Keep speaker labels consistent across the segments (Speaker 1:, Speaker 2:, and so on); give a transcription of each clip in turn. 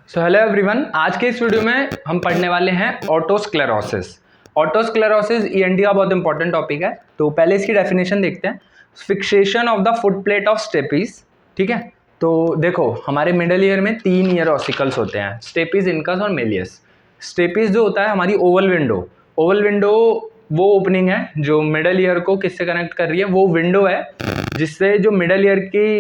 Speaker 1: So hello everyone, आज के इस वीडियो में हम पढ़ने वाले हैं ऑटोस्क्लेरोसिस। ऑटोस्क्लेरोसिस ईएनटी का बहुत इंपॉर्टेंट टॉपिक है। तो पहले इसकी डेफिनेशन देखते हैं। Fixation of the foot plate of stapes. ठीक है, तो देखो हमारे मिडल ईयर में 3 ईयर ऑसिकल्स होते हैं, स्टेपीज, इनकस और मेलियस। स्टेपीज जो होता है हमारी ओवल विंडो वो ओपनिंग है जो मिडल ईयर को किससे कनेक्ट कर रही है, वो विंडो है जिससे जो मिडल ईयर की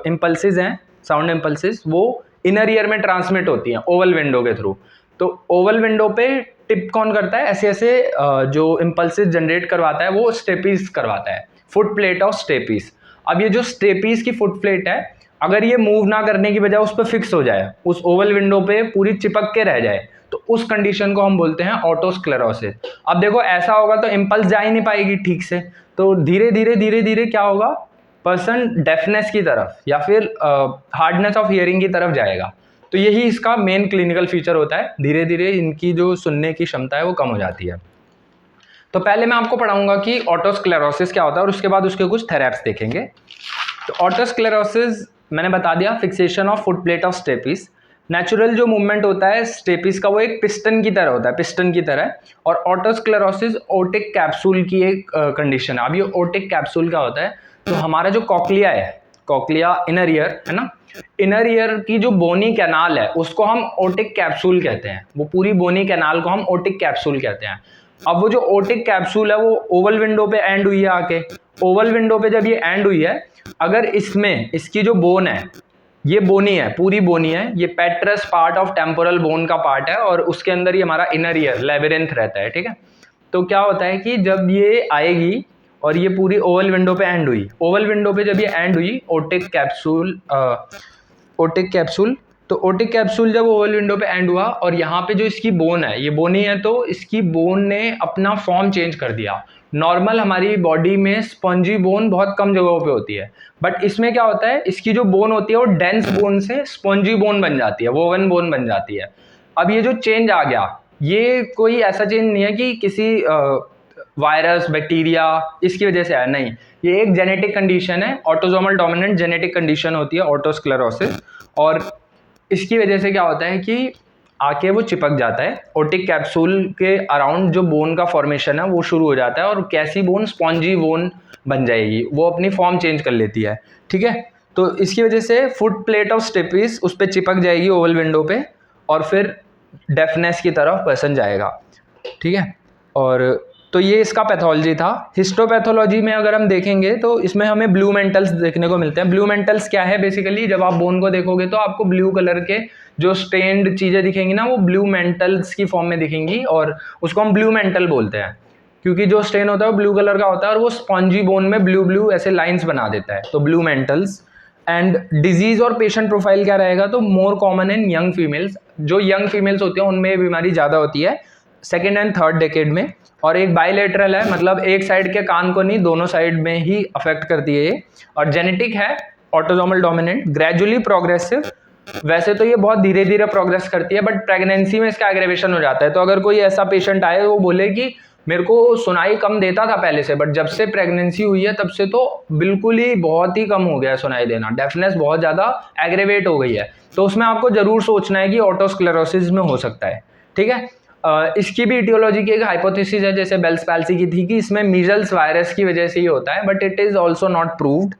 Speaker 1: इम्पल्सिस हैं, साउंड इम्पल्सिस, वो इनर ईयर में ट्रांसमिट होती हैं ओवल विंडो के थ्रू। तो ओवल विंडो पे टिप कौन करता है, ऐसे ऐसे जो इम्पल्सिस जनरेट करवाता है वो स्टेपीज करवाता है, फुट प्लेट ऑफ स्टेपीज। अब ये जो स्टेपीज की फुट प्लेट है, अगर ये मूव ना करने की बजाय उस पर फिक्स हो जाए, उस ओवल विंडो पे पूरी चिपक के रह जाए, तो उस कंडीशन को हम बोलते हैं ऑटोस्क्लेरोसिस। अब देखो ऐसा होगा तो इम्पल्स जा ही नहीं पाएगी ठीक से, तो धीरे धीरे क्या होगा, पर्सन डेफनेस की तरफ या फिर हार्डनेस ऑफ हियरिंग की तरफ जाएगा। तो यही इसका मेन क्लिनिकल फीचर होता है, धीरे धीरे इनकी जो सुनने की क्षमता है वो कम हो जाती है। तो पहले मैं आपको पढ़ाऊंगा कि ऑटोस्क्लेरोसिस क्या होता है और उसके बाद उसके कुछ थेरेप्स देखेंगे। तो ऑटोस्क्लेरोसिस मैंने बता दिया, fixation of foot plate of stapes. Natural जो मूवमेंट होता है स्टेपीज का वो एक पिस्टन की तरह होता है, पिस्टन की तरह। और ऑटोस्क्लेरोसिस ओटिक कैप्सूल की एक कंडीशन है। अब ये ओटिक कैप्सूल क्या होता है, तो हमारा जो कॉक्लिया है, कॉक्लिया इनर ईयर है ना, इनर ईयर की जो बोनी कैनाल है उसको हम ओटिक कैप्सूल कहते हैं। वो पूरी बोनी कैनाल को हम ओटिक कैप्सूल कहते हैं। अब वो जो ओटिक कैप्सूल है वो ओवल विंडो पे एंड हुई है आके। ओवल विंडो पे जब ये एंड हुई है, अगर इसमें इसकी जो बोन है, ये बोनी है, पूरी बोनी है, ये पेट्रस पार्ट ऑफ टेम्पोरल बोन का पार्ट है और उसके अंदर ये हमारा इनर ईयर लेबिरिंथ रहता है। ठीक है, तो क्या होता है कि जब ये आएगी और ये पूरी ओवल विंडो पे एंड हुई, ओवल विंडो पे जब ये एंड हुई ओटिक कैप्सूल, तो ओटिक कैप्सूल जब ओवल विंडो पे एंड हुआ और यहाँ पे जो इसकी बोन है, ये बोनी है, तो इसकी बोन ने अपना फॉर्म चेंज कर दिया। नॉर्मल हमारी बॉडी में स्पंजी बोन बहुत कम जगहों पे होती है, बट इसमें क्या होता है, इसकी जो बोन होती है वो डेंस बोन से स्पंजी बोन बन जाती है, वोवन बोन बन जाती है। अब ये जो चेंज आ गया, ये कोई ऐसा चेंज नहीं है कि किसी वायरस बैक्टीरिया इसकी वजह से आया, नहीं, ये एक जेनेटिक कंडीशन है, ऑटोसोमल डोमिनेंट जेनेटिक कंडीशन होती है ऑटोस्क्लेरोसिस। और इसकी वजह से क्या होता है कि आके वो चिपक जाता है ओटिक कैप्सूल के अराउंड, जो बोन का फॉर्मेशन है वो शुरू हो जाता है और कैसी बोन, स्पॉन्जी बोन बन जाएगी, वो अपनी फॉर्म चेंज कर लेती है। ठीक है, तो इसकी वजह से फुट प्लेट ऑफ स्टेपीज उस पर चिपक जाएगी ओवल विंडो पे और फिर डेफनेस की तरफ पर्सन जाएगा। ठीक है, और तो ये इसका पैथोलॉजी था। हिस्टोपैथोलॉजी में अगर हम देखेंगे तो इसमें हमें ब्लू मेंटल्स देखने को मिलते हैं। ब्लू मेंटल्स क्या है, बेसिकली जब आप बोन को देखोगे तो आपको ब्लू कलर के जो स्टेन्ड चीज़ें दिखेंगी ना, वो ब्लू मेंटल्स की फॉर्म में दिखेंगी और उसको हम ब्लू मेंटल बोलते हैं, क्योंकि जो स्टेन होता है वो ब्लू कलर का होता है और वो स्पॉन्जी बोन में ब्लू ब्लू ऐसे लाइन्स बना देता है, तो ब्लू मेंटल्स। एंड डिजीज और पेशेंट प्रोफाइल क्या रहेगा, तो more common in young females. जो यंग फीमेल्स होती हैं उनमें ये बीमारी ज़्यादा होती है, सेकेंड एंड थर्ड डेकेड में। और एक बायलेटरल है, मतलब एक साइड के कान को नहीं, दोनों साइड में ही अफेक्ट करती है ये। और जेनेटिक है, ऑटोसोमल डोमिनेंट, ग्रेजुअली प्रोग्रेसिव। वैसे तो ये बहुत धीरे धीरे प्रोग्रेस करती है, बट प्रेगनेंसी में इसका एग्रेवेशन हो जाता है। तो अगर कोई ऐसा पेशेंट आए वो बोले कि मेरे को सुनाई कम देता था पहले से, बट जब से प्रेगनेंसी हुई है तब से तो बिल्कुल ही बहुत ही कम हो गया है सुनाई देना, डेफनेस बहुत ज़्यादा एग्रेवेट हो गई है, तो उसमें आपको ज़रूर सोचना है कि ऑटोस्क्लेरोसिस में हो सकता है। ठीक है, इसकी भी इटियोलॉजी की एक हाइपोथेसिस है, जैसे बेल्स पैल्सी की थी कि इसमें मीजल्स वायरस की वजह से ही होता है, but it is also not proved.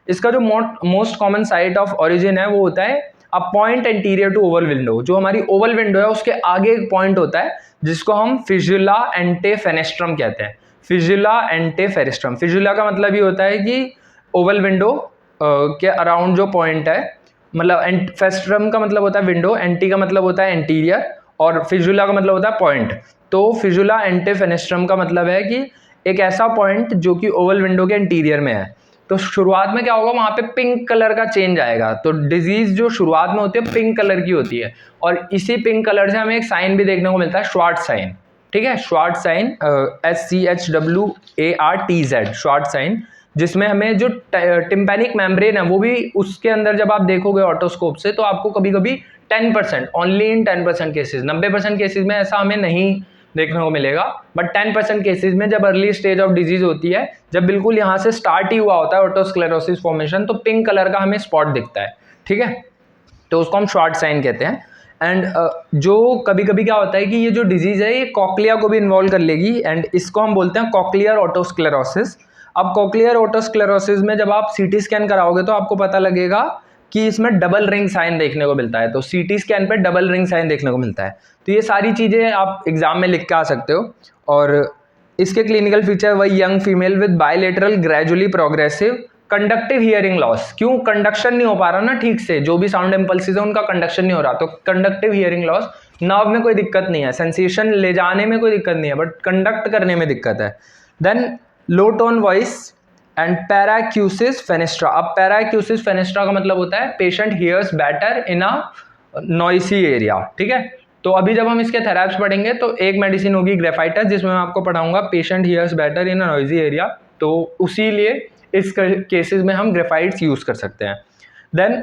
Speaker 1: इसका जो most common site of origin है वो होता है a point anterior to oval window. जो हमारी ओवल विंडो है उसके आगे एक पॉइंट होता है जिसको हम फिजुला एंटेफेनेस्ट्रम कहते हैं। फिजुला एंटेफेनेस्ट्रम, फिजुला का मतलब ये होता है कि ओवल विंडो के अराउंड जो पॉइंट है, मतलब फेस्ट्रम का मतलब होता है विंडो, एंटी का मतलब होता है एंटीरियर और फिजुला का मतलब होता है पॉइंट। तो फिजुला एंटेफेनेस्ट्रम का मतलब है कि एक ऐसा पॉइंट जो कि ओवल विंडो के इंटीरियर में है। तो शुरुआत में क्या होगा, वहाँ पे पिंक कलर का चेंज आएगा। तो डिजीज जो शुरुआत में होती है पिंक कलर की होती है, और इसी पिंक कलर से हमें एक साइन भी देखने को मिलता है, श्वार्ट्ज साइन। ठीक है, Schwartz sign, SCHWARTZ, Schwartz sign, जिसमें हमें जो टिम्पैनिक मेम्ब्रेन है वो भी उसके अंदर जब आप देखोगे ऑटोस्कोप से, तो आपको कभी कभी 10%, ओनली इन 10% केसेस, 90% केसेस में ऐसा हमें नहीं देखने को मिलेगा, बट 10% केसेस में जब अर्ली स्टेज ऑफ डिजीज होती है, जब बिल्कुल यहाँ से स्टार्ट ही हुआ होता है ऑटोस्क्लेरोसिस फॉर्मेशन, तो पिंक कलर का हमें स्पॉट दिखता है। ठीक है, तो उसको हम श्वार्ट्ज साइन कहते हैं। एंड जो कभी कभी क्या होता है कि ये जो डिजीज़ है ये कॉक्लिया को भी इन्वॉल्व कर लेगी, एंड इसको हम बोलते हैं कॉक्लियर ऑटोस्क्लेरोसिस। अब कॉक्लियर ऑटोस्क्लेरोसिस में जब आप सीटी स्कैन कराओगे तो आपको पता लगेगा कि इसमें डबल रिंग साइन देखने को मिलता है। तो सीटी स्कैन पे डबल रिंग साइन देखने को मिलता है। तो ये सारी चीज़ें आप एग्जाम में लिख के आ सकते हो। और इसके क्लिनिकल फीचर वही young female with bilateral gradually progressive conductive hearing loss. क्यों? कंडक्शन नहीं हो पा रहा ना ठीक से, जो भी साउंड इम्पल्सेस है उनका कंडक्शन नहीं हो रहा, तो कंडक्टिव हियरिंग लॉस। नर्व में कोई दिक्कत नहीं है, सेंसेशन ले जाने में कोई दिक्कत नहीं है, बट कंडक्ट करने में दिक्कत है। Then low tone voice and paracusis fenestra. अब पैराक्यूसिस फेनेस्ट्रा का मतलब होता है patient hears better in a noisy area. ठीक है, तो अभी जब हम इसके थेराप्स पढ़ेंगे तो एक मेडिसिन होगी ग्रेफाइटस, जिसमें मैं आपको पढ़ाऊंगा patient hears better in a noisy area, तो उसी लिए इस केसेस में हम ग्रेफाइट्स यूज कर सकते हैं। देन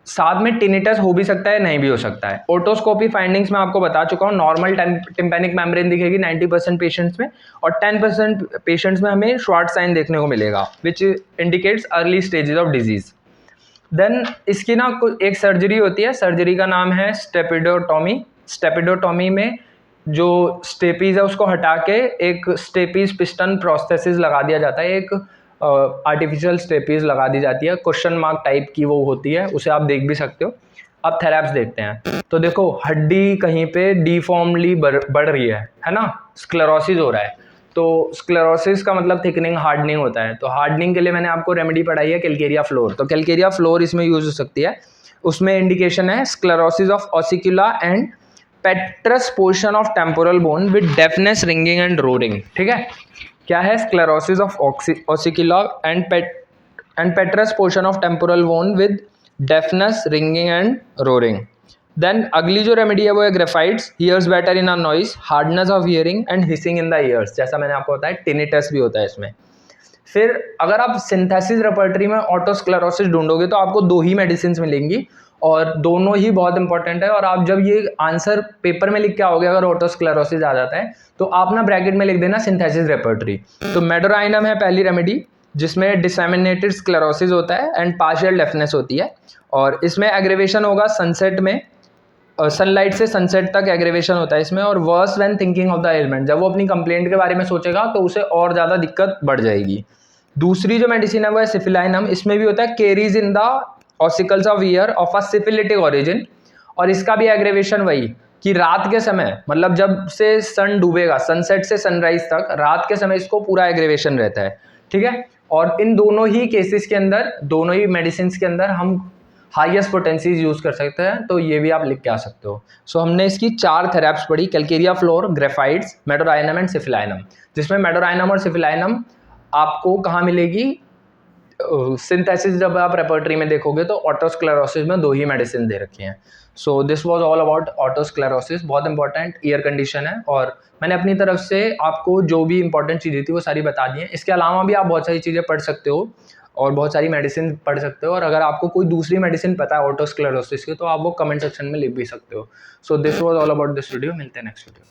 Speaker 1: साथ में टिनिटस हो भी सकता है, नहीं भी हो सकता है। ओटोस्कोपी फाइंडिंग्स में आपको बता चुका हूँ, नॉर्मल टिम्पैनिक मेम्ब्रेन दिखेगी 90% पेशेंट्स में, और 10% पेशेंट्स में हमें शॉर्ट साइन देखने को मिलेगा which indicates early stages of disease. Then इसकी ना एक सर्जरी होती है, सर्जरी का नाम है स्टेपिडोटॉमी। स्टेपिडोटॉमी में जो स्टेपीज है उसको हटा के एक स्टेपीज पिस्टन प्रोस्थेसिस लगा दिया जाता है, एक आर्टिफिशियल स्टेपीज लगा दी जाती है, क्वेश्चन मार्क टाइप की वो होती है, उसे आप देख भी सकते हो। अब थेराप्स देखते हैं। तो देखो हड्डी कहीं पे डीफॉर्मली बढ़ रही है ना, स्क्लेरोसिस हो रहा है। तो स्क्लेरोसिस का मतलब थिकनिंग हार्डनिंग होता है। तो हार्डनिंग के लिए मैंने आपको रेमेडी पढ़ाई है कैलकेरिया फ्लोर, तो कैलकेरिया फ्लोर इसमें यूज हो सकती है। उसमें इंडिकेशन है sclerosis of ossicula and petrous portion of temporal bone with deafness, ringing and roaring. ठीक है, क्या है? Sclerosis of ossicula and petrous portion of temporal bone with deafness, ringing and roaring. Then अगली जो रेमेडी है वो है graphites, hears better in a noise, hardness of hearing and hissing in the years, जैसा मैंने आपको बताया टिनिटस भी होता है इसमें। फिर अगर आप सिंथेसिस रेपर्टरी में ऑटोस्क्लेरोसिस ढूंढोगे तो आपको 2 ही मेडिसिन मिलेंगी, और दोनों ही बहुत इंपॉर्टेंट है। और आप जब ये आंसर पेपर में लिख के आओगे अगर ऑटोस्क्लेरोसिस आ जाता है तो आप ना ब्रैकेट में लिख देना सिंथेसिस रेपर्टरी। तो मेडोराइनम है पहली रेमेडी, जिसमें डिसेमिनेटेड स्क्लेरोसिस होता है एंड पार्शियल डेफनेस होती है, और इसमें एग्रेवेशन होगा सनसेट में, सनलाइट से सनसेट तक एग्रेवेशन होता है इसमें, और worse when thinking of the element, जब वो अपनी कंप्लेंट के बारे में सोचेगा तो उसे और ज़्यादा दिक्कत बढ़ जाएगी। दूसरी जो मेडिसिन है वो है सिफिलाइनम, इसमें भी होता है caries in the ossicles of year of a syphilitic origin, और इसका भी एग्रेवेशन वही कि रात के समय, मतलब जब से सन डूबेगा, सनसेट से सनराइज तक रात के समय इसको पूरा एग्रेवेशन रहता है। ठीक है, और इन दोनों ही केसेस के अंदर, दोनों ही मेडिसिन के अंदर हम हाईएस्ट पोटेंसीज यूज कर सकते हैं, तो ये भी आप लिख के आ सकते हो। सो हमने इसकी 4 थेराप्स पढ़ी, कैलकेरिया फ्लोर, ग्रेफाइट्स, मेडोराइनम एंड सिफिलाइनम, जिसमें मेडोराइनम और सिफिलाइनम आपको कहाँ मिलेगी? सिंथेसिस जब आप रेपर्टरी में देखोगे तो ऑटोस्क्लेरोसिस में 2 ही मेडिसिन दे रखी हैं। So this was all about otosclerosis, बहुत इंपॉर्टेंट ईयर कंडीशन है, और मैंने अपनी तरफ से आपको जो भी इंपॉर्टेंट चीज़ें थी वो सारी बता दी हैं। इसके अलावा भी आप बहुत सारी चीज़ें पढ़ सकते हो और बहुत सारी मेडिसिन पढ़ सकते हो, और अगर आपको कोई दूसरी मेडिसिन पता है ऑटोस्क्लेरोसिस की तो आप वो कमेंट सेक्शन में लिख भी सकते हो। सो this was all about this video, मिलते हैं नेक्स्ट वीडियो।